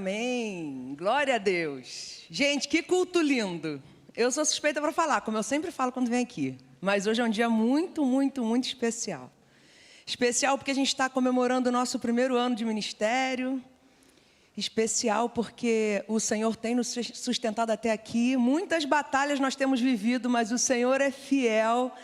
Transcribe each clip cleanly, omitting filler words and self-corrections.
Amém, glória a Deus. Gente, que culto lindo. Eu sou suspeita para falar, como eu sempre falo quando venho aqui. Mas hoje é um dia muito, muito, muito especial. Especial porque a gente está comemorando o nosso primeiro ano de ministério. Especial porque o Senhor tem nos sustentado até aqui. Muitas batalhas nós temos vivido, mas o Senhor é fiel.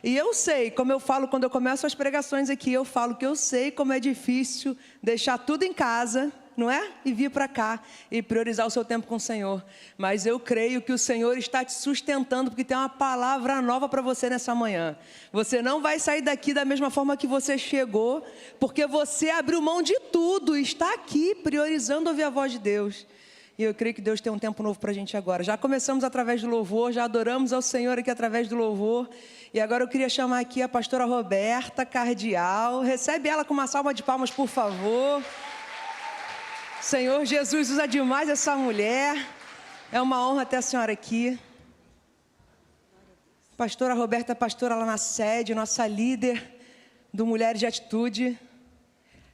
E eu sei, como eu falo quando eu começo as pregações aqui, eu falo que eu sei como é difícil deixar tudo em casa, não é? E vir para cá e priorizar o seu tempo com o Senhor. Mas eu creio que o Senhor está te sustentando, porque tem uma palavra nova para você nessa manhã. Você não vai sair daqui da mesma forma que você chegou, porque você abriu mão de tudo e está aqui priorizando ouvir a voz de Deus. E eu creio que Deus tem um tempo novo para a gente agora. Já começamos através do louvor, já adoramos ao Senhor aqui através do louvor. E agora eu queria chamar aqui a pastora Roberta Cardial. Recebe ela com uma salva de palmas, por favor. Senhor Jesus usa demais essa mulher. É uma honra ter a senhora aqui. Pastora Roberta, pastora lá na sede, nossa líder do Mulheres de Atitude.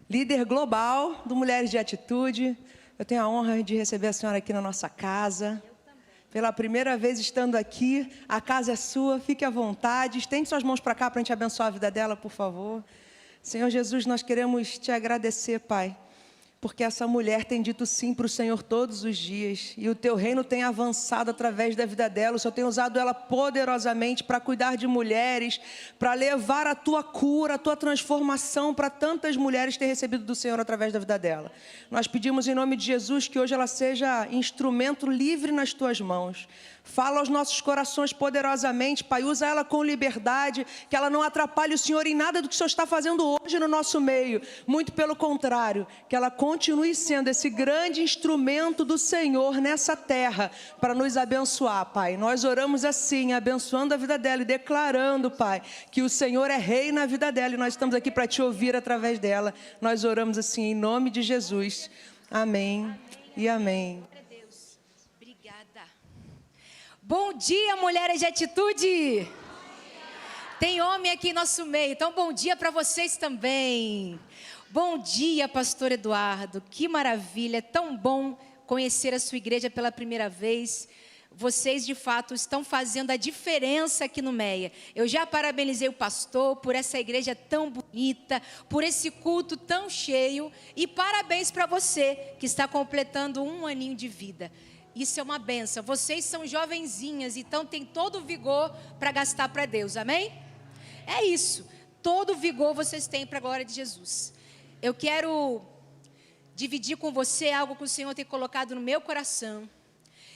Líder global do Mulheres de Atitude. Eu tenho a honra de receber a senhora aqui na nossa casa. Pela primeira vez estando aqui, a casa é sua, fique à vontade. Estende suas mãos para cá para a gente abençoar a vida dela, por favor. Senhor Jesus, nós queremos te agradecer, Pai, porque essa mulher tem dito sim para o Senhor todos os dias. E o teu reino tem avançado através da vida dela. O Senhor tem usado ela poderosamente para cuidar de mulheres, para levar a tua cura, a tua transformação para tantas mulheres ter recebido do Senhor através da vida dela. Nós pedimos em nome de Jesus que hoje ela seja instrumento livre nas tuas mãos. Fala aos nossos corações poderosamente, Pai, usa ela com liberdade, que ela não atrapalhe o Senhor em nada do que o Senhor está fazendo hoje no nosso meio. Muito pelo contrário, que ela continue sendo esse grande instrumento do Senhor nessa terra, para nos abençoar, Pai. Nós oramos assim, abençoando a vida dela e declarando, Pai, que o Senhor é rei na vida dela e nós estamos aqui para te ouvir através dela. Nós oramos assim em nome de Jesus. Amém e amém. Bom dia, mulheres de atitude! Tem homem aqui em nosso meio, então bom dia para vocês também. Bom dia, pastor Eduardo, que maravilha, é tão bom conhecer a sua igreja pela primeira vez. Vocês, de fato, estão fazendo a diferença aqui no Meia. Eu já parabenizei o pastor por essa igreja tão bonita, por esse culto tão cheio. E parabéns para você, que está completando 1 aninho de vida. Isso é uma benção. Vocês são jovenzinhas, então tem todo o vigor para gastar para Deus, amém? É isso, todo o vigor vocês têm para a glória de Jesus. Eu quero dividir com você algo que o Senhor tem colocado no meu coração.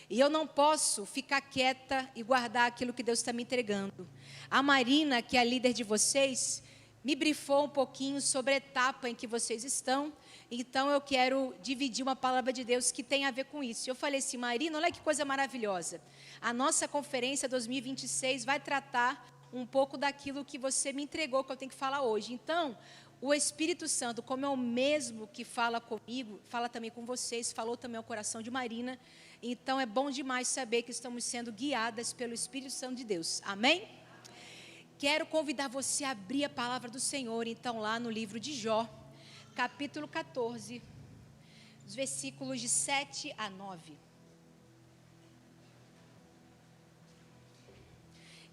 E eu não posso ficar quieta e guardar aquilo que Deus está me entregando. A Marina, que é a líder de vocês, me brifou um pouquinho sobre a etapa em que vocês estão. Então eu quero dividir uma palavra de Deus que tem a ver com isso. Eu falei assim, Marina, olha que coisa maravilhosa. A nossa conferência 2026 vai tratar um pouco daquilo que você me entregou, que eu tenho que falar hoje. Então, o Espírito Santo, como é o mesmo que fala comigo, fala também com vocês, falou também ao coração de Marina. Então é bom demais saber que estamos sendo guiadas pelo Espírito Santo de Deus. Amém? Quero convidar você a abrir a palavra do Senhor, então, lá no livro de Jó. Capítulo 14, os versículos de 7 a 9.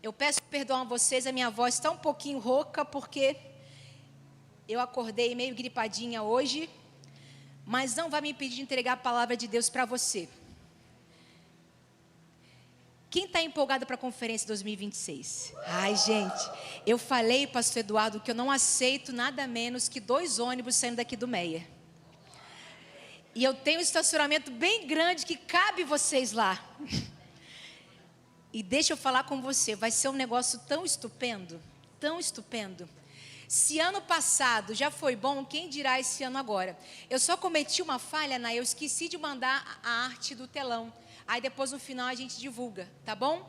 Eu peço perdão a vocês, a minha voz está um pouquinho rouca, porque eu acordei meio gripadinha hoje, mas não vai me impedir de entregar a palavra de Deus para você. Quem está empolgado para a conferência 2026? Ai, gente, eu falei, pastor Eduardo, que eu não aceito nada menos que 2 ônibus saindo daqui do Meia. E eu tenho um estacionamento bem grande que cabe vocês lá. E deixa eu falar com você, vai ser um negócio tão estupendo, tão estupendo. Se ano passado já foi bom, quem dirá esse ano agora? Eu só cometi uma falha, eu esqueci de mandar a arte do telão. Aí depois no final a gente divulga, tá bom?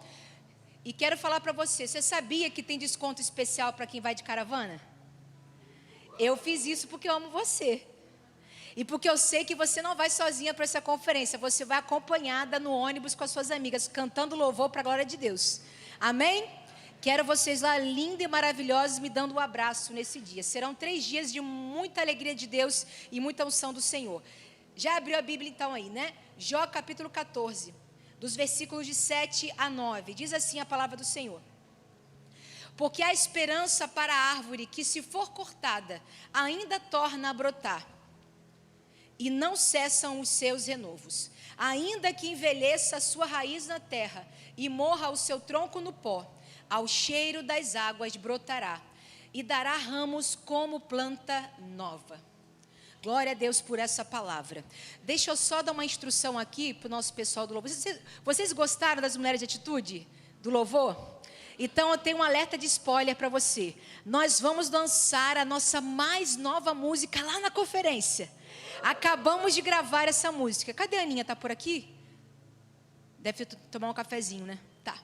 E quero falar para você, você sabia que tem desconto especial para quem vai de caravana? Eu fiz isso porque eu amo você. E porque eu sei que você não vai sozinha para essa conferência, você vai acompanhada no ônibus com as suas amigas, cantando louvor para a glória de Deus. Amém? Quero vocês lá, lindos e maravilhosos, me dando um abraço nesse dia. Serão 3 dias de muita alegria de Deus e muita unção do Senhor. Já abriu a Bíblia então aí, né? Jó capítulo 14, dos versículos de 7 a 9. Diz assim a palavra do Senhor. Porque há esperança para a árvore que, se for cortada, ainda torna a brotar. E não cessam os seus renovos. Ainda que envelheça a sua raiz na terra e morra o seu tronco no pó, ao cheiro das águas brotará e dará ramos como planta nova. Glória a Deus por essa palavra. Deixa eu só dar uma instrução aqui para o nosso pessoal do louvor. Vocês gostaram das mulheres de atitude? Do louvor? Então eu tenho um alerta de spoiler para você. Nós vamos lançar a nossa mais nova música lá na conferência. Acabamos de gravar essa música. Cadê a Aninha? Tá por aqui? Deve tomar um cafezinho, né? Tá.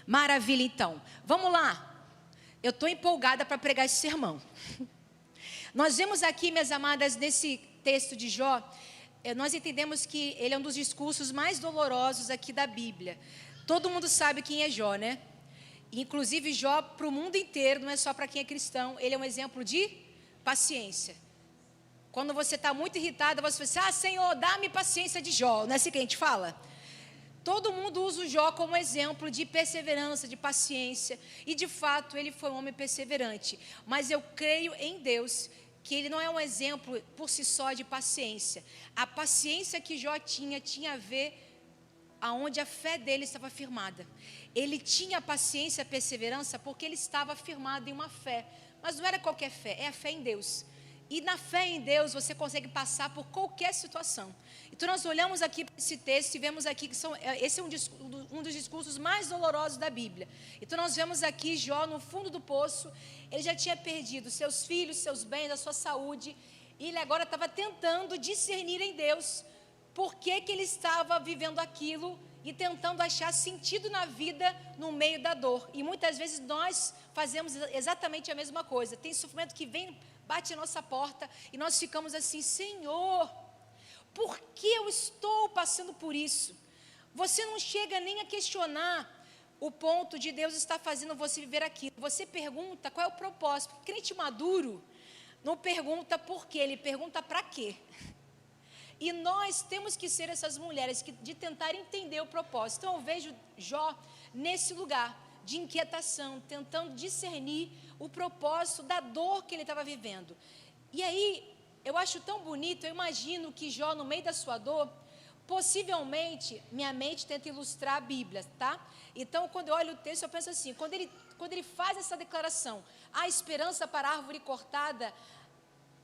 Maravilha, então. Vamos lá. Eu estou empolgada para pregar esse sermão. Nós vemos aqui, minhas amadas, nesse texto de Jó, nós entendemos que ele é um dos discursos mais dolorosos aqui da Bíblia. Todo mundo sabe quem é Jó, né? Inclusive Jó para o mundo inteiro, não é só para quem é cristão. Ele é um exemplo de paciência. Quando você está muito irritada, você fala assim, Senhor, dá-me paciência de Jó. Não é assim que a gente fala? Todo mundo usa o Jó como exemplo de perseverança, de paciência. E de fato ele foi um homem perseverante. Mas eu creio em Deus que ele não é um exemplo por si só de paciência. A paciência que Jó tinha a ver aonde a fé dele estava firmada. Ele tinha paciência e perseverança porque ele estava firmado em uma fé. Mas não era qualquer fé, é a fé em Deus. E na fé em Deus você consegue passar por qualquer situação. Então nós olhamos aqui para esse texto e vemos aqui que esse é um dos discursos mais dolorosos da Bíblia. Então nós vemos aqui Jó no fundo do poço. Ele já tinha perdido seus filhos, seus bens, a sua saúde. E ele agora estava tentando discernir em Deus por que ele estava vivendo aquilo e tentando achar sentido na vida no meio da dor. E muitas vezes nós fazemos exatamente a mesma coisa. Tem sofrimento que vem, bate a nossa porta e nós ficamos assim, Senhor, por que eu estou passando por isso? Você não chega nem a questionar o ponto de Deus estar fazendo você viver aquilo. Você pergunta qual é o propósito. O crente maduro não pergunta por quê, ele pergunta para quê. E nós temos que ser essas mulheres de tentar entender o propósito. Então eu vejo Jó nesse lugar de inquietação, tentando discernir o propósito da dor que ele estava vivendo. E aí, eu acho tão bonito, eu imagino que Jó, no meio da sua dor, possivelmente, minha mente tenta ilustrar a Bíblia, tá? Então, quando eu olho o texto, eu penso assim, quando ele faz essa declaração, há esperança para a árvore cortada,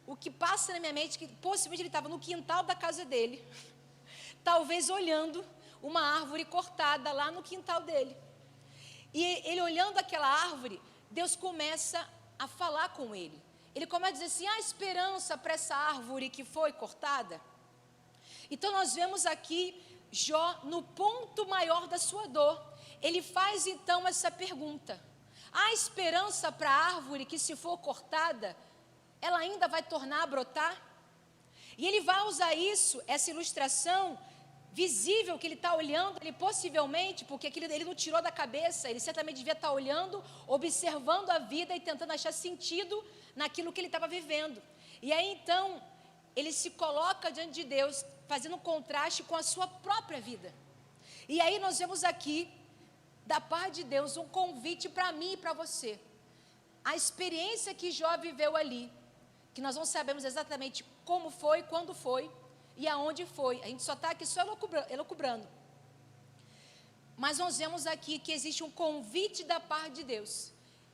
o que passa na minha mente é que possivelmente ele estava no quintal da casa dele, talvez olhando uma árvore cortada lá no quintal dele. E ele olhando aquela árvore, Deus começa a falar com ele. Ele começa a dizer assim, há esperança para essa árvore que foi cortada? Então nós vemos aqui Jó no ponto maior da sua dor. Ele faz então essa pergunta. Há esperança para a árvore que, se for cortada, ela ainda vai tornar a brotar? E ele vai usar isso, essa ilustração visível que ele está olhando, ele possivelmente, porque aquilo ele não tirou da cabeça, ele certamente devia estar olhando, observando a vida e tentando achar sentido naquilo que ele estava vivendo. E aí então, ele se coloca diante de Deus, fazendo um contraste com a sua própria vida. E aí nós vemos aqui, da parte de Deus, um convite para mim e para você. A experiência que Jó viveu ali, que nós não sabemos exatamente como foi, quando foi e aonde foi. A gente só está aqui só elucubrando. Mas nós vemos aqui que existe um convite da parte de Deus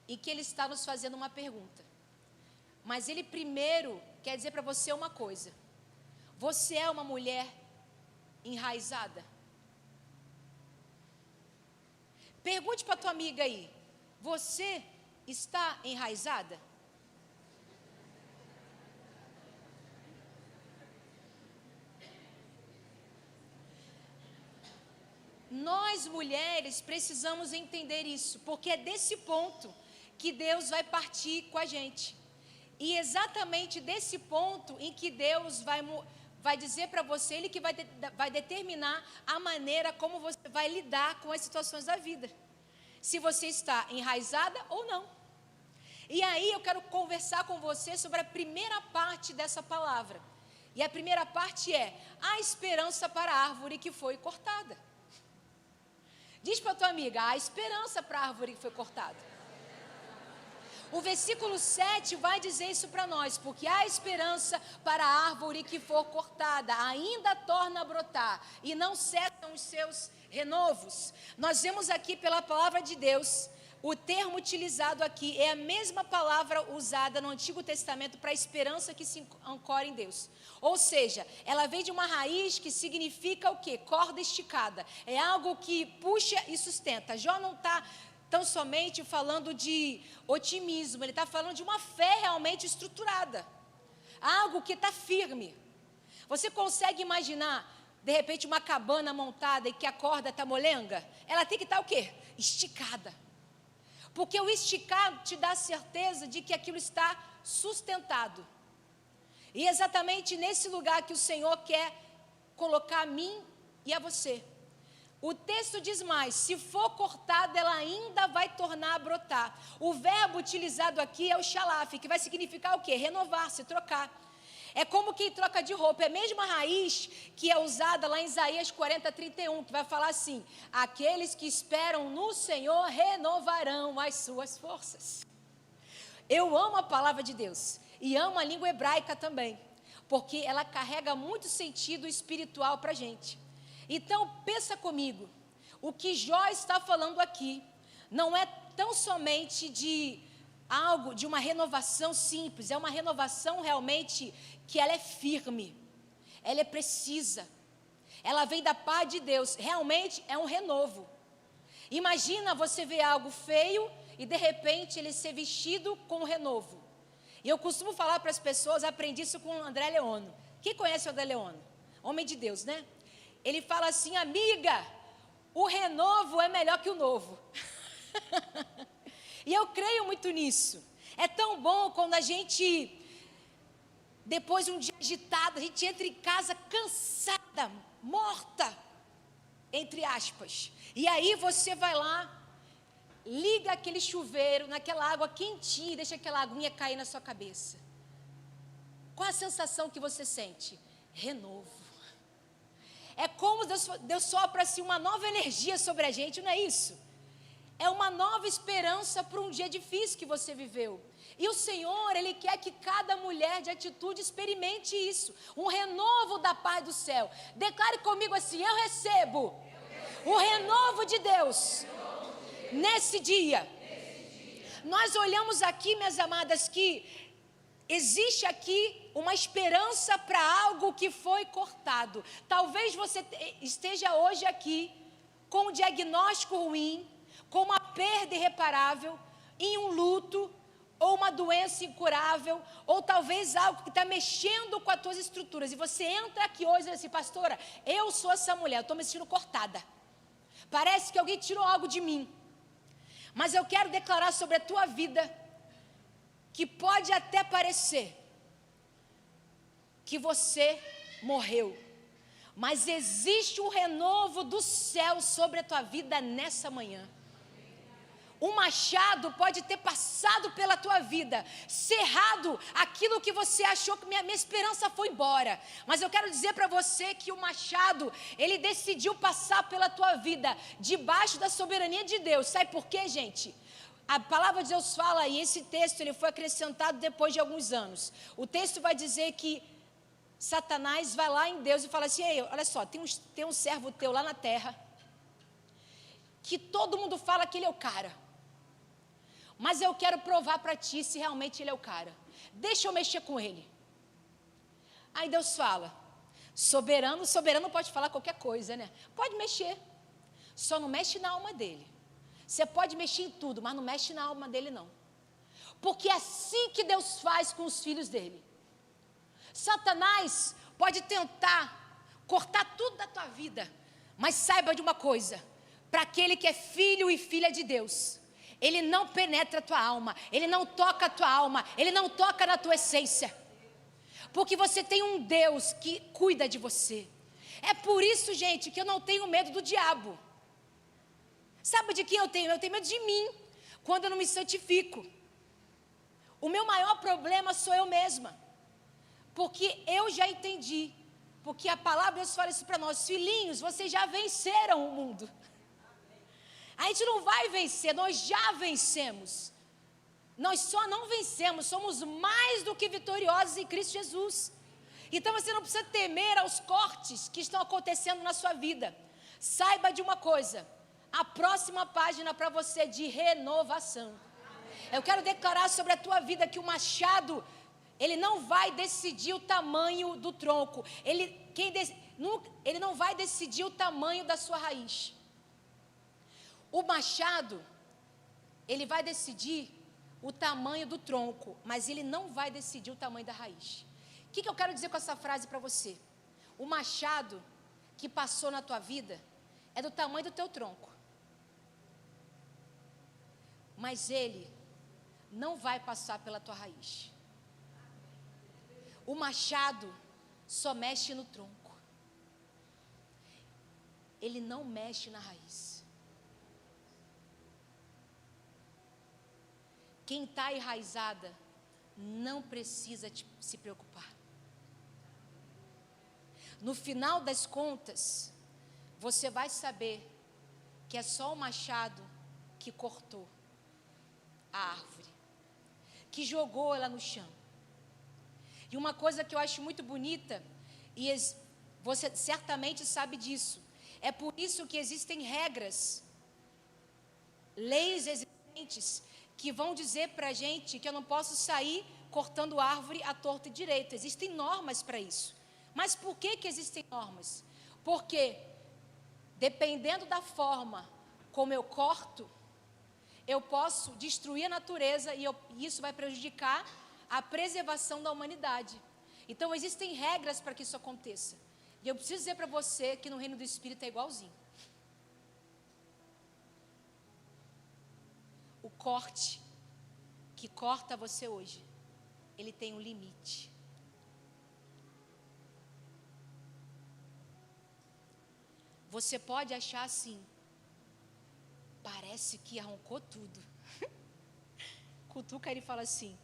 e que Ele está nos fazendo uma pergunta. Mas Ele primeiro quer dizer para você uma coisa. Você é uma mulher enraizada? Pergunte para a tua amiga aí. Você está enraizada? Nós, mulheres, precisamos entender isso, porque é desse ponto que Deus vai partir com a gente. E exatamente desse ponto em que Deus vai dizer para você, Ele que vai determinar a maneira como você vai lidar com as situações da vida. Se você está enraizada ou não. E aí eu quero conversar com você sobre a primeira parte dessa palavra. E a primeira parte é a esperança para a árvore que foi cortada. Diz para a tua amiga, há esperança para a árvore que foi cortada. O versículo 7 vai dizer isso para nós, porque há esperança para a árvore que for cortada, ainda torna a brotar, e não cessam os seus renovos. Nós vemos aqui pela palavra de Deus, o termo utilizado aqui é a mesma palavra usada no Antigo Testamento para a esperança que se ancora em Deus. Ou seja, ela vem de uma raiz que significa o quê? Corda esticada. É algo que puxa e sustenta. Jó não está tão somente falando de otimismo, ele está falando de uma fé realmente estruturada. Algo que está firme. Você consegue imaginar, de repente, uma cabana montada e que a corda está molenga? Ela tem que estar o quê? Esticada. Porque o esticar te dá a certeza de que aquilo está sustentado. E é exatamente nesse lugar que o Senhor quer colocar a mim e a você. O texto diz mais, se for cortada, ela ainda vai tornar a brotar. O verbo utilizado aqui é o shalaf, que vai significar o quê? Renovar, se trocar. É como quem troca de roupa, é a mesma raiz que é usada lá em Isaías 40:31, que vai falar assim, aqueles que esperam no Senhor renovarão as suas forças. Eu amo a palavra de Deus e amo a língua hebraica também, porque ela carrega muito sentido espiritual para a gente. Então, pensa comigo, o que Jó está falando aqui não é tão somente de algo, de uma renovação simples, é uma renovação realmente que ela é firme, ela é precisa, ela vem da paz de Deus, realmente é um renovo. Imagina você ver algo feio e de repente ele ser vestido com um renovo. E eu costumo falar para as pessoas, aprendi isso com o André Leono. Quem conhece o André Leono? Homem de Deus, né? Ele fala assim, amiga, o renovo é melhor que o novo. E eu creio muito nisso. É tão bom quando a gente, depois de um dia agitado, a gente entra em casa cansada, morta, entre aspas. E aí você vai lá, liga aquele chuveiro naquela água quentinha e deixa aquela aguinha cair na sua cabeça. Qual a sensação que você sente? Renovo. É como Deus sopra assim uma nova energia sobre a gente, não é isso? É uma nova esperança para um dia difícil que você viveu. E o Senhor, Ele quer que cada mulher de atitude experimente isso. Um renovo da paz do céu. Declare comigo assim, eu recebo o renovo de Deus nesse dia. Nós olhamos aqui, minhas amadas, que existe aqui uma esperança para algo que foi cortado. Talvez você esteja hoje aqui com um diagnóstico ruim, com uma perda irreparável, em um luto, ou uma doença incurável, ou talvez algo que está mexendo com as tuas estruturas. E você entra aqui hoje e diz assim, pastora, eu sou essa mulher, eu estou me sentindo cortada. Parece que alguém tirou algo de mim. Mas eu quero declarar sobre a tua vida, que pode até parecer que você morreu, mas existe um renovo do céu sobre a tua vida nessa manhã. Um machado pode ter passado pela tua vida, cerrado aquilo que você achou que minha esperança foi embora. Mas eu quero dizer para você que o machado, ele decidiu passar pela tua vida, debaixo da soberania de Deus. Sabe por quê, gente? A palavra de Deus fala, e esse texto ele foi acrescentado depois de alguns anos. O texto vai dizer que Satanás vai lá em Deus e fala assim, ei, olha só, tem um servo teu lá na terra, que todo mundo fala que ele é o cara. Mas eu quero provar para ti se realmente ele é o cara. Deixa eu mexer com ele. Aí Deus fala, soberano pode falar qualquer coisa, né? Pode mexer, só não mexe na alma dele. Você pode mexer em tudo, mas não mexe na alma dele não. Porque é assim que Deus faz com os filhos dele. Satanás pode tentar cortar tudo da tua vida, mas saiba de uma coisa, para aquele que é filho e filha de Deus, ele não penetra a tua alma, ele não toca a tua alma, ele não toca na tua essência, porque você tem um Deus que cuida de você. É por isso, gente, que eu não tenho medo do diabo. Sabe de quem eu tenho? Eu tenho medo de mim, quando eu não me santifico. O meu maior problema sou eu mesma, porque eu já entendi, porque a palavra de Deus fala isso para nós: filhinhos, vocês já venceram o mundo. A gente não vai vencer, nós já vencemos. Nós só não vencemos, somos mais do que vitoriosos em Cristo Jesus. Então você não precisa temer aos cortes que estão acontecendo na sua vida. Saiba de uma coisa: a próxima página para você é de renovação. Eu quero declarar sobre a tua vida que o machado, ele não vai decidir o tamanho do tronco. Ele não vai decidir o tamanho da sua raiz. O machado, ele vai decidir o tamanho do tronco, mas ele não vai decidir o tamanho da raiz. O que eu quero dizer com essa frase para você? O machado que passou na tua vida é do tamanho do teu tronco, mas ele não vai passar pela tua raiz. O machado só mexe no tronco, ele não mexe na raiz. Quem está enraizada não precisa se preocupar. No final das contas, você vai saber que é só o machado que cortou a árvore, que jogou ela no chão. E uma coisa que eu acho muito bonita, e você certamente sabe disso, é por isso que existem regras, leis existentes, que vão dizer para a gente que eu não posso sair cortando árvore à torta e direita. Existem normas para isso. Mas por que existem normas? Porque, dependendo da forma como eu corto, eu posso destruir a natureza e isso vai prejudicar a preservação da humanidade. Então, existem regras para que isso aconteça. E eu preciso dizer para você que no reino do Espírito é igualzinho. O corte que corta você hoje, ele tem um limite. Você pode achar assim: parece que arrancou tudo. Cutuca ele e fala assim: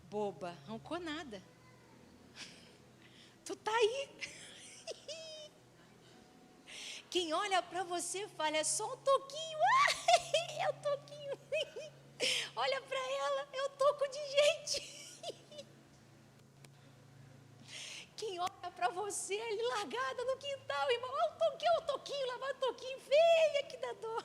boba, arrancou nada. Tu tá aí. Quem olha para você fala: é só um toquinho. É um toquinho. Olha para ela, é um toco de gente. Quem olha para você ali largada no quintal, irmão, olha um toquinho, lá vai um toquinho, feia que dá dor.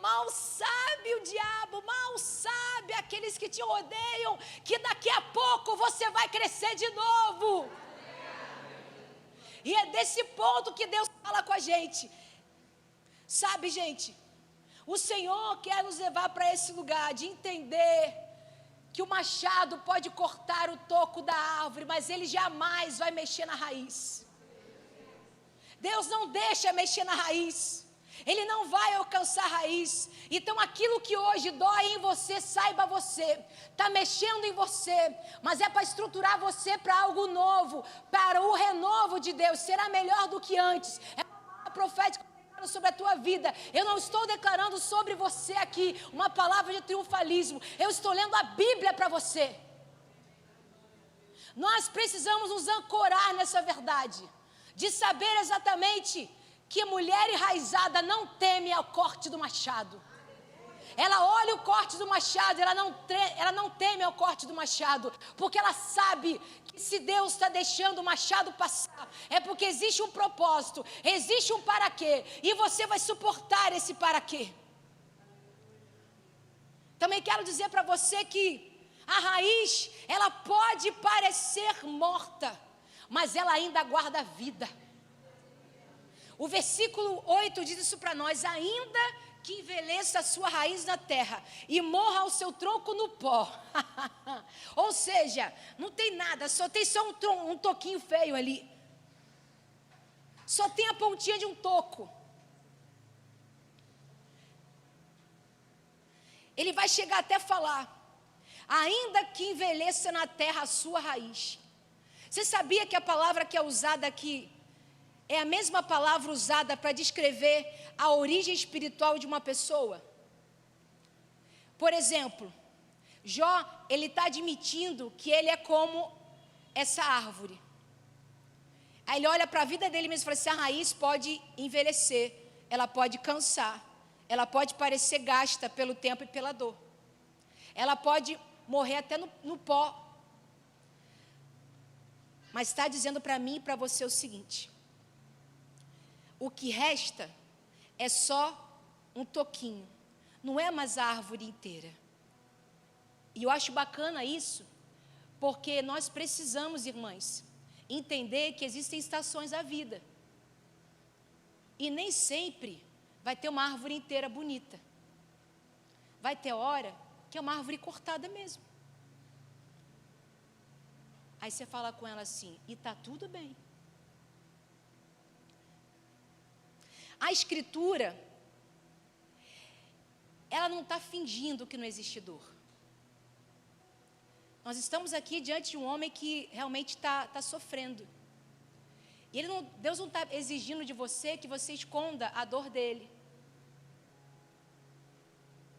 Mal sabe o diabo, mal sabe aqueles que te odeiam, que daqui a pouco você vai crescer de novo. E é desse ponto que Deus fala com a gente. Sabe, gente, o Senhor quer nos levar para esse lugar de entender que o machado pode cortar o toco da árvore, mas ele jamais vai mexer na raiz. Deus não deixa mexer na raiz. Ele não vai alcançar a raiz. Então aquilo que hoje dói em você, saiba você, está mexendo em você, mas é para estruturar você para algo novo, para o renovo de Deus. Será melhor do que antes. É uma palavra profética sobre a tua vida. Eu não estou declarando sobre você aqui uma palavra de triunfalismo. Eu estou lendo a Bíblia para você. Nós precisamos nos ancorar nessa verdade, de saber exatamente que mulher enraizada não teme ao corte do machado. Ela olha o corte do machado, ela não teme ao corte do machado, porque ela sabe que se Deus está deixando o machado passar, é porque existe um propósito, existe um para quê, e você vai suportar esse para quê. Também quero dizer para você que a raiz, ela pode parecer morta, mas ela ainda guarda vida. O versículo 8 diz isso para nós: ainda que envelheça a sua raiz na terra e morra o seu tronco no pó. Ou seja, não tem nada, só tem um toquinho feio ali. Só tem a pontinha de um toco. Ele vai chegar até falar: ainda que envelheça na terra a sua raiz. Você sabia que a palavra que é usada aqui é a mesma palavra usada para descrever a origem espiritual de uma pessoa. Por exemplo, Jó, ele está admitindo que ele é como essa árvore. Aí ele olha para a vida dele mesmo e fala assim, a raiz pode envelhecer, ela pode cansar, ela pode parecer gasta pelo tempo e pela dor. Ela pode morrer até no pó. Mas está dizendo para mim e para você o seguinte, o que resta é só um toquinho, não é mais a árvore inteira. E eu acho bacana isso, porque nós precisamos, irmãs, entender que existem estações da vida. E nem sempre vai ter uma árvore inteira bonita. Vai ter hora que é uma árvore cortada mesmo. Aí você fala com ela assim, e está tudo bem. A Escritura, ela não está fingindo que não existe dor. Nós estamos aqui diante de um homem que realmente está sofrendo. E Deus não está exigindo de você que você esconda a dor dele.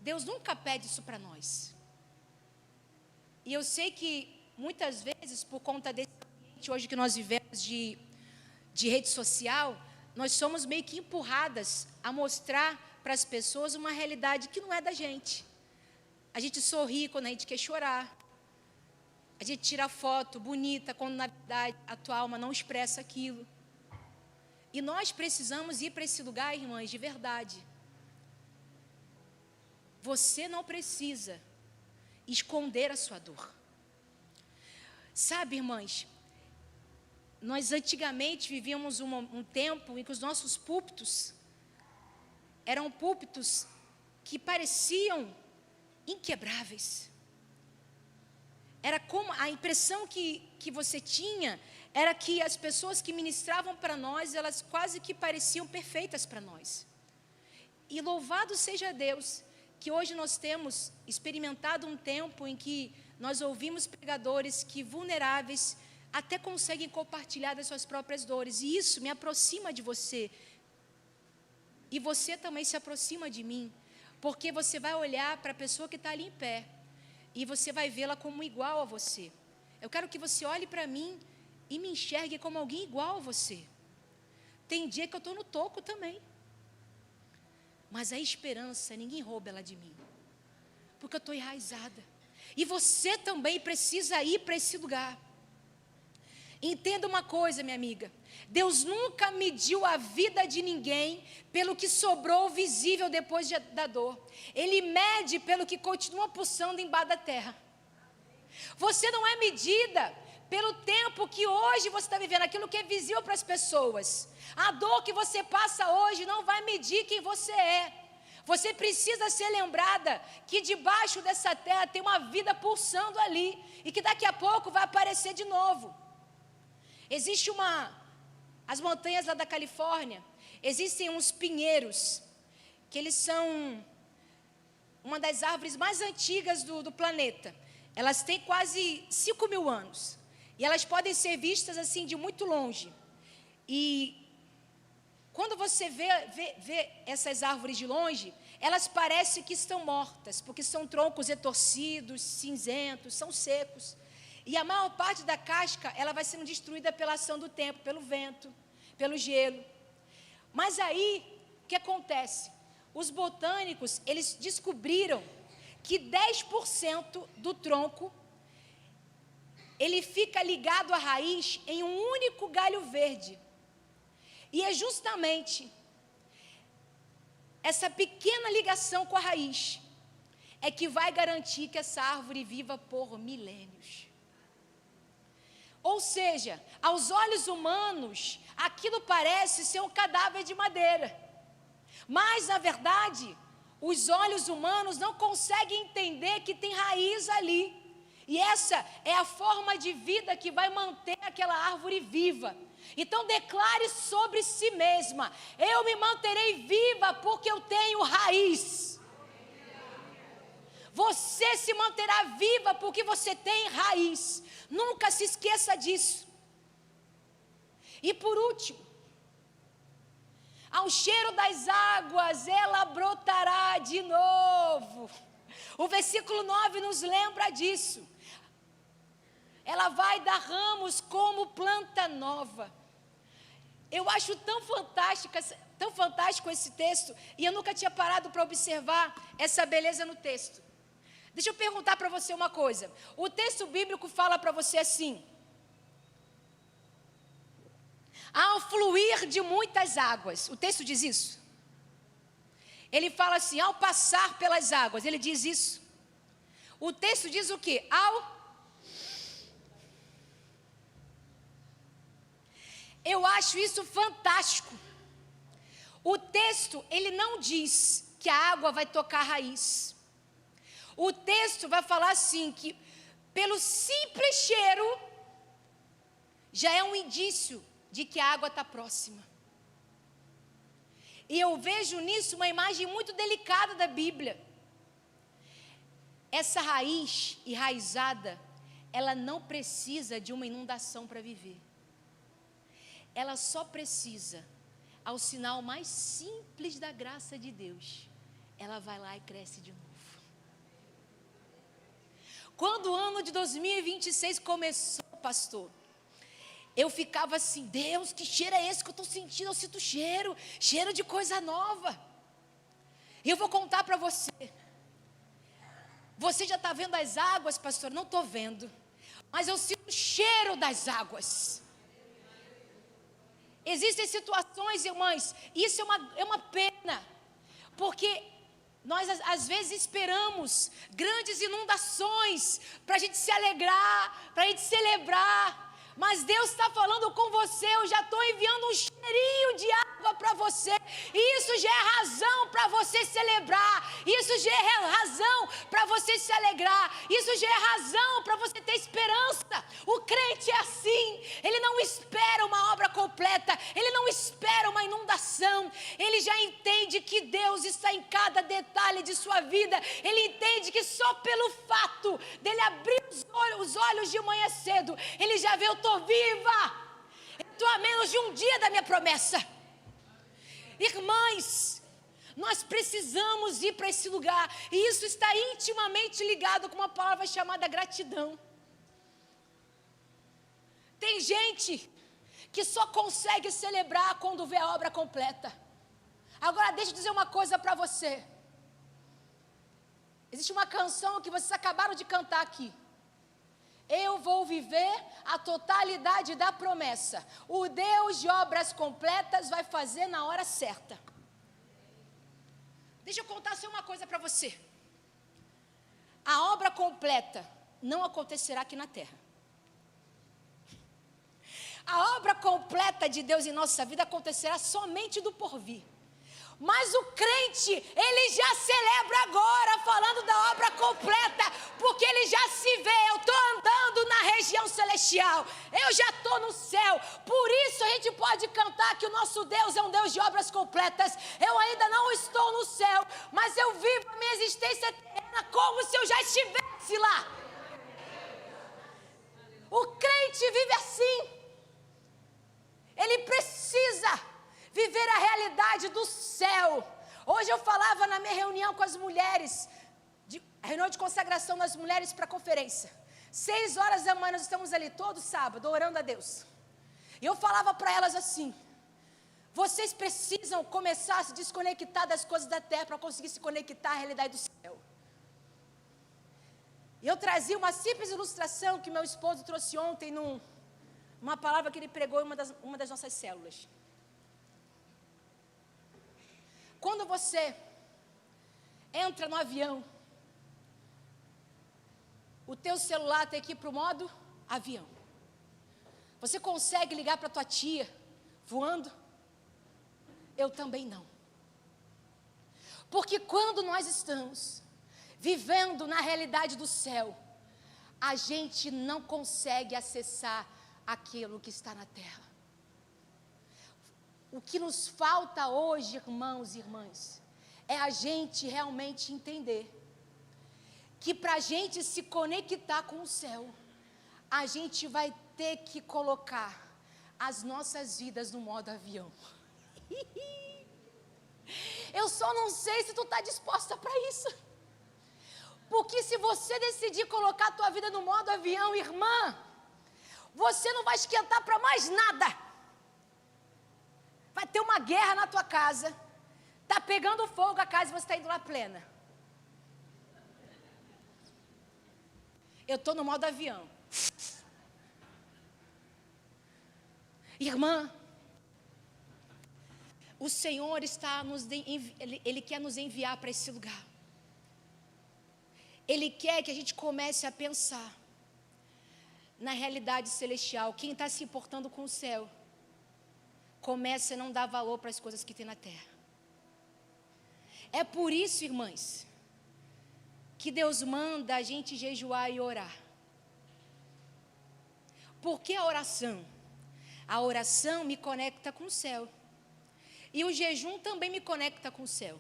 Deus nunca pede isso para nós. E eu sei que muitas vezes, por conta desse ambiente hoje que nós vivemos de rede social, nós somos meio que empurradas a mostrar para as pessoas uma realidade que não é da gente. A gente sorri quando a gente quer chorar. A gente tira foto bonita, quando na verdade a tua alma não expressa aquilo. E nós precisamos ir para esse lugar, irmãs, de verdade. Você não precisa esconder a sua dor. Sabe, irmãs, nós antigamente vivíamos um tempo em que os nossos púlpitos eram púlpitos que pareciam inquebráveis. Era como a impressão que você tinha era que as pessoas que ministravam para nós, elas quase que pareciam perfeitas para nós. E louvado seja Deus, que hoje nós temos experimentado um tempo em que nós ouvimos pregadores que vulneráveis até conseguem compartilhar das suas próprias dores. E isso me aproxima de você. E você também se aproxima de mim, porque você vai olhar para a pessoa que está ali em pé. E você vai vê-la como igual a você. Eu quero que você olhe para mim e me enxergue como alguém igual a você. Tem dia que eu estou no toco também. Mas a esperança, ninguém rouba ela de mim. Porque eu estou enraizada. E você também precisa ir para esse lugar. Entenda uma coisa, minha amiga. Deus nunca mediu a vida de ninguém pelo que sobrou visível depois da dor. Ele mede pelo que continua pulsando embaixo da terra. Você não é medida pelo tempo que hoje você está vivendo, aquilo que é visível para as pessoas. A dor que você passa hoje não vai medir quem você é. Você precisa ser lembrada que debaixo dessa terra tem uma vida pulsando ali e que daqui a pouco vai aparecer de novo. Existe as montanhas lá da Califórnia, existem uns pinheiros, que eles são uma das árvores mais antigas do planeta. Elas têm quase 5.000 anos, e elas podem ser vistas assim de muito longe. E quando você vê essas árvores de longe, elas parecem que estão mortas, porque são troncos retorcidos, cinzentos, são secos. E a maior parte da casca, ela vai sendo destruída pela ação do tempo, pelo vento, pelo gelo. Mas aí, o que acontece? Os botânicos, eles descobriram que 10% do tronco, ele fica ligado à raiz em um único galho verde. E é justamente essa pequena ligação com a raiz é que vai garantir que essa árvore viva por milênios. Ou seja, aos olhos humanos, aquilo parece ser um cadáver de madeira. Mas, na verdade, os olhos humanos não conseguem entender que tem raiz ali. E essa é a forma de vida que vai manter aquela árvore viva. Então, declare sobre si mesma: eu me manterei viva porque eu tenho raiz. Você se manterá viva porque você tem raiz. Nunca se esqueça disso. E por último, ao cheiro das águas ela brotará de novo. O versículo 9 nos lembra disso. Ela vai dar ramos como planta nova. Eu acho tão fantástico esse texto, e eu nunca tinha parado para observar essa beleza no texto. Deixa eu perguntar para você uma coisa. O texto bíblico fala para você assim: ao fluir de muitas águas. O texto diz isso. Ele fala assim, ao passar pelas águas. Ele diz isso. O texto diz o quê? Eu acho isso fantástico. O texto, ele não diz que a água vai tocar a raiz. O texto vai falar assim, que pelo simples cheiro, já é um indício de que a água está próxima. E eu vejo nisso uma imagem muito delicada da Bíblia. Essa raiz enraizada, ela não precisa de uma inundação para viver. Ela só precisa, ao sinal mais simples da graça de Deus, ela vai lá e cresce de novo. Quando o ano de 2026 começou, pastor, eu ficava assim, Deus, que cheiro é esse que eu estou sentindo? Eu sinto cheiro de coisa nova. E eu vou contar para você. Você já está vendo as águas, pastor? Não estou vendo. Mas eu sinto o cheiro das águas. Existem situações, irmãs, isso é uma pena. Porque nós às vezes esperamos grandes inundações para a gente se alegrar, para a gente celebrar. Mas Deus está falando com você, eu já estou enviando um cheirinho de água para você. E isso já é razão para você celebrar. Isso já é razão para você se alegrar. Isso já é razão para você ter esperança. O crente é assim. Ele não espera uma obra completa. Ele não espera uma inundação. Ele já entende que Deus está em cada detalhe de sua vida. Ele entende que só pelo fato dele abrir os olhos de manhã cedo, ele já vê, eu estou viva. Eu estou a menos de um dia da minha promessa. Irmãs, nós precisamos ir para esse lugar. E isso está intimamente ligado com uma palavra chamada gratidão. Tem gente que só consegue celebrar quando vê a obra completa. Agora deixa eu dizer uma coisa para você. Existe uma canção que vocês acabaram de cantar aqui. Eu vou viver a totalidade da promessa. O Deus de obras completas vai fazer na hora certa. Deixa eu contar só uma coisa para você. A obra completa não acontecerá aqui na terra. A obra completa de Deus em nossa vida acontecerá somente do porvir. Mas o crente, ele já celebra agora, falando da obra completa, porque ele já se vê, eu estou andando na região celestial, eu já estou no céu. Por isso a gente pode cantar que o nosso Deus é um Deus de obras completas. Eu ainda não estou no céu, mas eu vivo a minha existência eterna como se eu já estivesse lá. O crente vive assim. Ele precisa viver a realidade do céu. Hoje eu falava na minha reunião com as mulheres, reunião de consagração das mulheres para a conferência. 6 horas da manhã nós estamos ali todo sábado, orando a Deus. E eu falava para elas assim, vocês precisam começar a se desconectar das coisas da terra para conseguir se conectar à realidade do céu. E eu trazia uma simples ilustração que meu esposo trouxe ontem numa palavra que ele pregou em uma das nossas células. Quando você entra no avião, o teu celular tem que ir para o modo avião. Você consegue ligar para tua tia voando? Eu também não. Porque quando nós estamos vivendo na realidade do céu, a gente não consegue acessar aquilo que está na terra. O que nos falta hoje, irmãos e irmãs, é a gente realmente entender que para a gente se conectar com o céu, a gente vai ter que colocar as nossas vidas no modo avião. Eu só não sei se tu está disposta para isso. Porque se você decidir colocar a tua vida no modo avião, irmã, você não vai esquentar para mais nada. Vai ter uma guerra na tua casa. Está pegando fogo a casa e você está indo lá plena. Eu estou no modo avião. Irmã, o Senhor Ele quer nos enviar para esse lugar. Ele quer que a gente comece a pensar na realidade celestial. Quem está se importando com o céu, comece a não dar valor para as coisas que tem na terra. É por isso, irmãs, que Deus manda a gente jejuar e orar. Por que a oração? A oração me conecta com o céu. E o jejum também me conecta com o céu.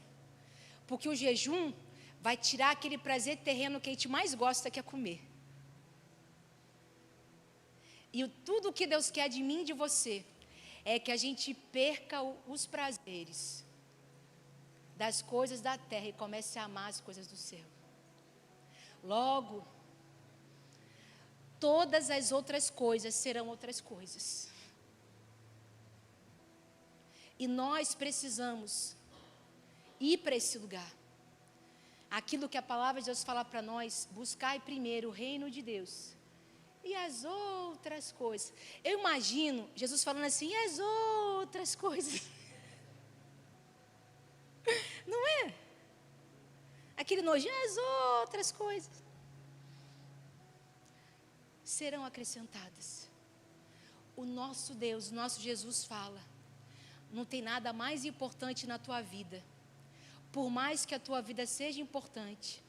Porque o jejum vai tirar aquele prazer terreno que a gente mais gosta, que é comer. E tudo que Deus quer de mim e de você é que a gente perca os prazeres das coisas da terra e comece a amar as coisas do céu. Logo, todas as outras coisas serão outras coisas. E nós precisamos ir para esse lugar. Aquilo que a palavra de Deus fala para nós: buscai primeiro o reino de Deus e as outras coisas. Eu imagino Jesus falando assim: e as outras coisas? Não é? Aquele nojinho, as outras coisas serão acrescentadas. O nosso Deus, o nosso Jesus fala: não tem nada mais importante na tua vida. Por mais que a tua vida seja importante,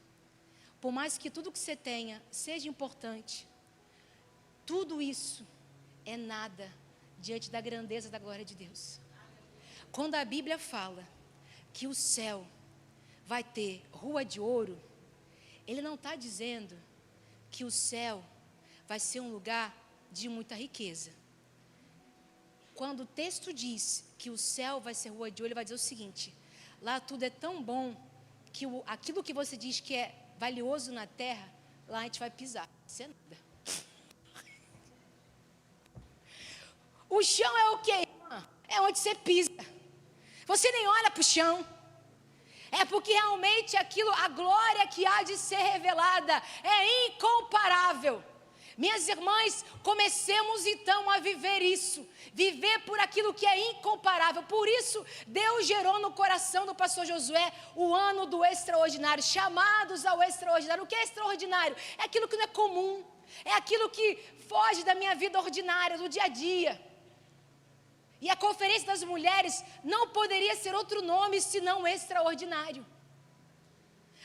por mais que tudo que você tenha seja importante, tudo isso é nada diante da grandeza da glória de Deus. Quando a Bíblia fala que o céu vai ter rua de ouro, ele não está dizendo que o céu vai ser um lugar de muita riqueza. Quando o texto diz que o céu vai ser rua de ouro, ele vai dizer o seguinte: lá tudo é tão bom que aquilo que você diz que é valioso na terra, lá a gente vai pisar. Isso é nada. O chão é o quê, irmã? É onde você pisa. Você nem olha para o chão. É porque realmente aquilo, a glória que há de ser revelada é incomparável. Minhas irmãs, comecemos então a viver isso, viver por aquilo que é incomparável. Por isso, Deus gerou no coração do pastor Josué o ano do extraordinário, chamados ao extraordinário. O que é extraordinário? É aquilo que não é comum, é aquilo que foge da minha vida ordinária, do dia a dia. E a Conferência das Mulheres não poderia ser outro nome senão extraordinário.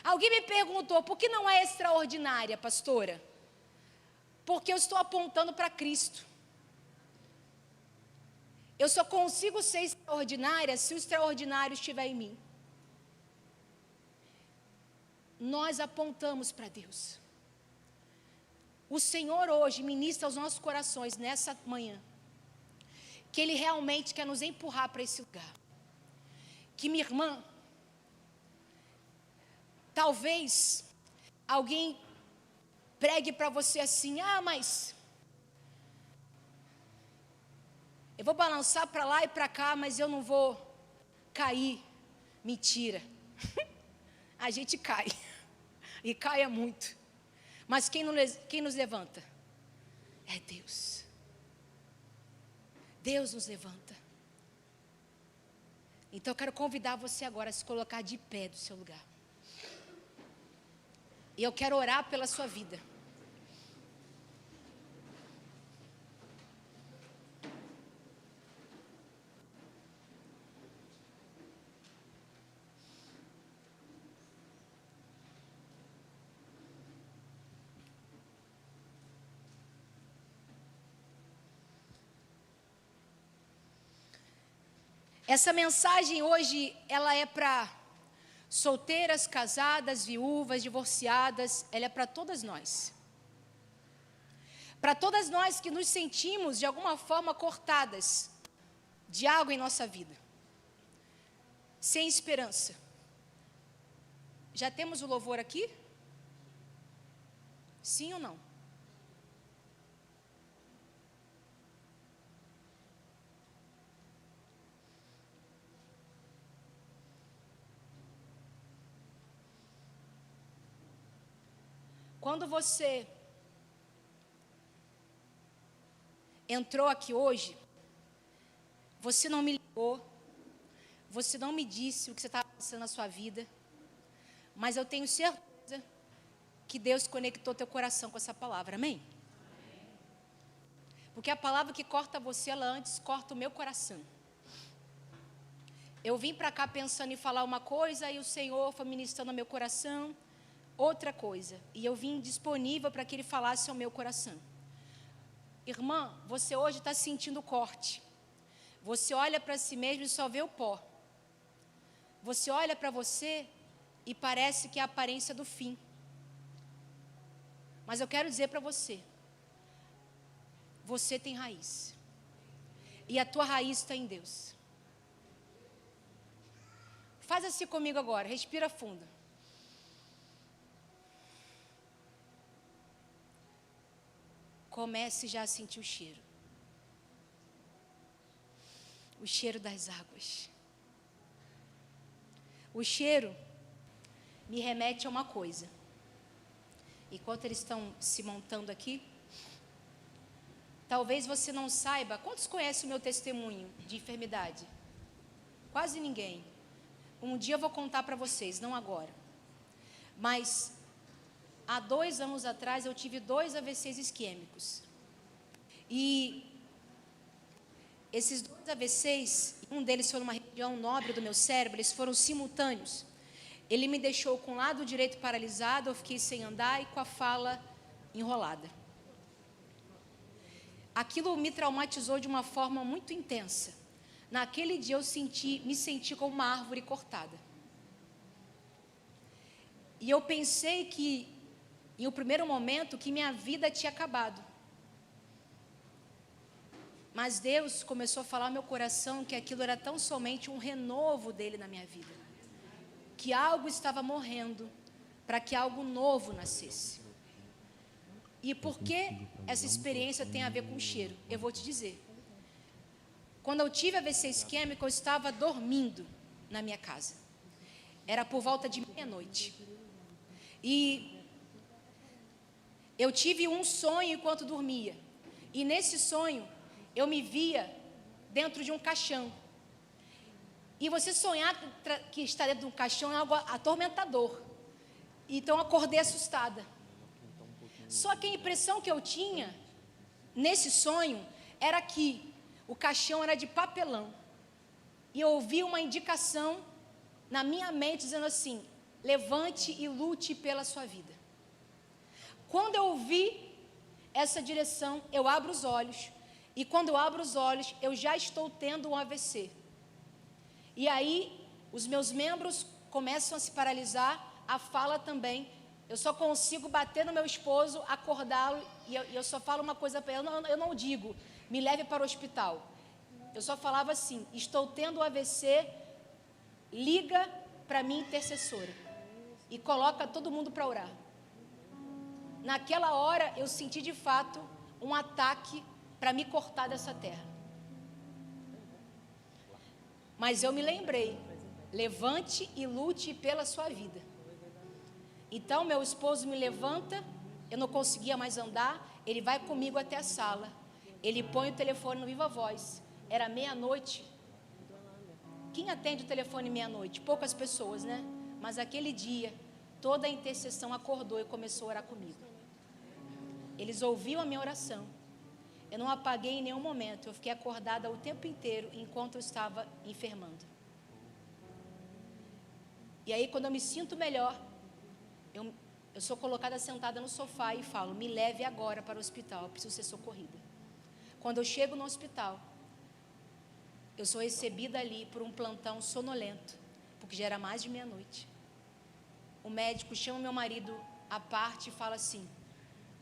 Alguém me perguntou: por que não é extraordinária, pastora? Porque eu estou apontando para Cristo. Eu só consigo ser extraordinária se o extraordinário estiver em mim. Nós apontamos para Deus. O Senhor hoje ministra aos nossos corações nessa manhã que Ele realmente quer nos empurrar para esse lugar. Que, minha irmã, talvez alguém pregue para você assim: ah, mas eu vou balançar para lá e para cá, mas eu não vou cair. Mentira. A gente cai. E caia muito. Mas quem nos levanta? É Deus. Deus nos levanta. Então eu quero convidar você agora a se colocar de pé do seu lugar. E eu quero orar pela sua vida. Essa mensagem hoje, ela é para solteiras, casadas, viúvas, divorciadas, ela é para todas nós. Para todas nós que nos sentimos de alguma forma cortadas de algo em nossa vida. sem esperança. Já temos o louvor aqui? Sim ou não? Quando você entrou aqui hoje, você não me ligou, você não me disse o que você estava passando na sua vida, mas eu tenho certeza que Deus conectou teu coração com essa palavra, amém? Porque a palavra que corta você, ela antes corta o meu coração. Eu vim para cá pensando em falar uma coisa, e o Senhor foi ministrando ao meu coração outra coisa, e eu vim disponível para que Ele falasse ao meu coração. Irmã, você hoje está sentindo o corte. Você olha para si mesmo e só vê o pó. Você olha para você e parece que é a aparência do fim. Mas eu quero dizer para você, você tem raiz. E a tua raiz está em Deus. Faz assim comigo agora, respira fundo. Comece já a sentir o cheiro. O cheiro das águas. O cheiro me remete a uma coisa. Enquanto eles estão se montando aqui, talvez você não saiba. Quantos conhecem o meu testemunho de enfermidade? Quase ninguém. Um dia eu vou contar para vocês, não agora. Mas há 2 anos atrás eu tive 2 AVCs isquêmicos. E esses 2 AVCs, um deles foi numa região nobre do meu cérebro, eles foram simultâneos. Ele me deixou com o lado direito paralisado, eu fiquei sem andar e com a fala enrolada. Aquilo me traumatizou de uma forma muito intensa. Naquele dia eu me senti como uma árvore cortada. E eu pensei que, em um primeiro momento, que minha vida tinha acabado. Mas Deus começou a falar ao meu coração que aquilo era tão somente um renovo dele na minha vida. Que algo estava morrendo para que algo novo nascesse. E por que essa experiência tem a ver com cheiro? Eu vou te dizer. Quando eu tive AVC isquêmico, eu estava dormindo na minha casa. Era por volta de meia-noite. E eu tive um sonho enquanto dormia. E nesse sonho, eu me via dentro de um caixão. E você sonhar que está dentro de um caixão é algo atormentador. Então eu acordei assustada. Só que a impressão que eu tinha nesse sonho era que o caixão era de papelão. E eu ouvi uma indicação na minha mente dizendo assim: levante e lute pela sua vida. Quando eu ouvi essa direção, eu abro os olhos. E quando eu abro os olhos, eu já estou tendo um AVC. E aí, os meus membros começam a se paralisar, a fala também. Eu só consigo bater no meu esposo, acordá-lo, e eu só falo uma coisa para ele, eu não digo, me leve para o hospital. Eu só falava assim: estou tendo AVC, liga para minha intercessora. E coloca todo mundo para orar. Naquela hora, eu senti de fato um ataque para me cortar dessa terra. Mas eu me lembrei: levante e lute pela sua vida. Então meu esposo me levanta, eu não conseguia mais andar, ele vai comigo até a sala, ele põe o telefone no viva voz. Era meia-noite. Quem atende o telefone meia-noite? Poucas pessoas, né? Mas aquele dia, toda a intercessão acordou e começou a orar comigo. Eles ouviram a minha oração. Eu não apaguei em nenhum momento, eu fiquei acordada o tempo inteiro enquanto eu estava enfermando. E aí, quando eu me sinto melhor, eu sou colocada sentada no sofá e falo: me leve agora para o hospital, eu preciso ser socorrida. Quando eu chego no hospital, eu sou recebida ali por um plantão sonolento, porque já era mais de meia-noite. O médico chama meu marido à parte e fala assim: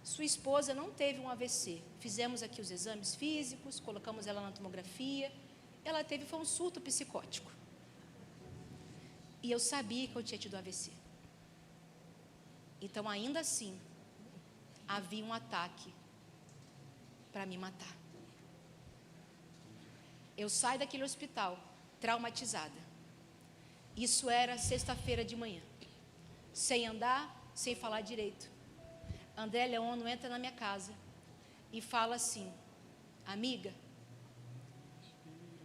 sua esposa não teve um AVC. Fizemos aqui os exames físicos, colocamos ela na tomografia. Ela foi um surto psicótico. E eu sabia que eu tinha tido AVC. Então, ainda assim, havia um ataque para me matar. Eu saio daquele hospital traumatizada. Isso era sexta-feira de manhã. Sem andar, sem falar direito. André Leono entra na minha casa e fala assim: amiga,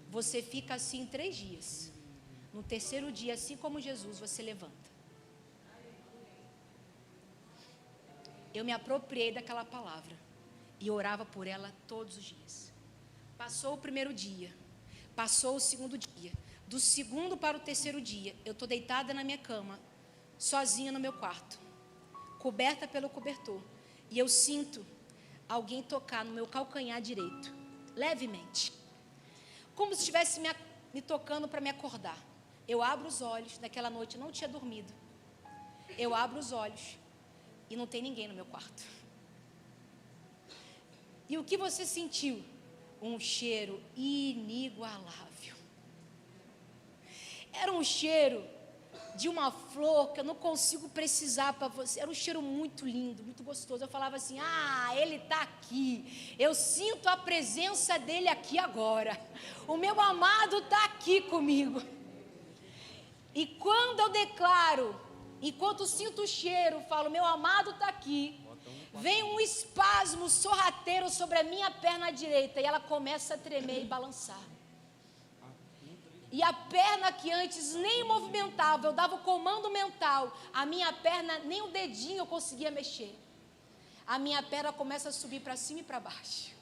você fica assim 3 dias. No terceiro dia, assim como Jesus, você levanta. Eu me apropriei daquela palavra e orava por ela todos os dias. Passou o primeiro dia, passou o segundo dia. Do segundo para o terceiro dia, eu estou deitada na minha cama, sozinha no meu quarto, coberta pelo cobertor, e eu sinto alguém tocar no meu calcanhar direito, levemente, como se estivesse me tocando para me acordar. Eu abro os olhos, naquela noite eu não tinha dormido. Eu abro os olhos e não tem ninguém no meu quarto. E o que você sentiu? Um cheiro inigualável. Era um cheiro de uma flor que eu não consigo precisar para você. Era um cheiro muito lindo, muito gostoso. Eu falava assim: ele está aqui. Eu sinto a presença dele aqui agora. O meu amado está aqui comigo. E quando eu declaro, enquanto sinto o cheiro, falo: meu amado está aqui, vem um espasmo sorrateiro sobre a minha perna direita e ela começa a tremer e balançar. E a perna que antes nem movimentava, eu dava o comando mental, a minha perna, nem o dedinho eu conseguia mexer. A minha perna começa a subir para cima e para baixo.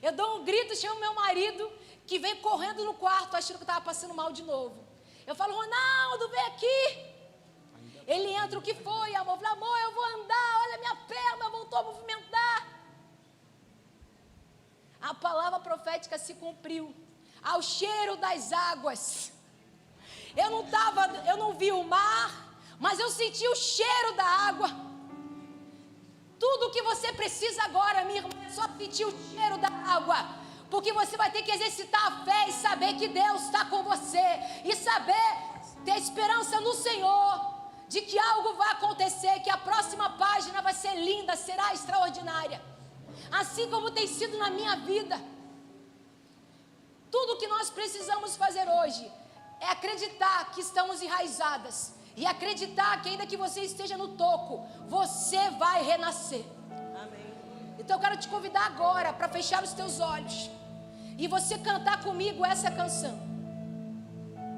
Eu dou um grito, chamo meu marido, que vem correndo no quarto, achando que eu estava passando mal de novo. Eu falo: Ronaldo, vem aqui. Ele entra: o que foi, amor? Eu falo: amor, eu vou andar, olha minha perna, voltou a movimentar. A palavra profética se cumpriu. Ao cheiro das águas. Eu não vi o mar, mas eu senti o cheiro da água. Tudo o que você precisa agora, minha irmã, é só sentir o cheiro da água. Porque você vai ter que exercitar a fé e saber que Deus está com você. E saber, ter esperança no Senhor, de que algo vai acontecer, que a próxima página vai ser linda, será extraordinária. Assim como tem sido na minha vida. Tudo o que nós precisamos fazer hoje é acreditar que estamos enraizadas e acreditar que ainda que você esteja no toco, você vai renascer. Amém. Então eu quero te convidar agora para fechar os teus olhos e você cantar comigo essa canção.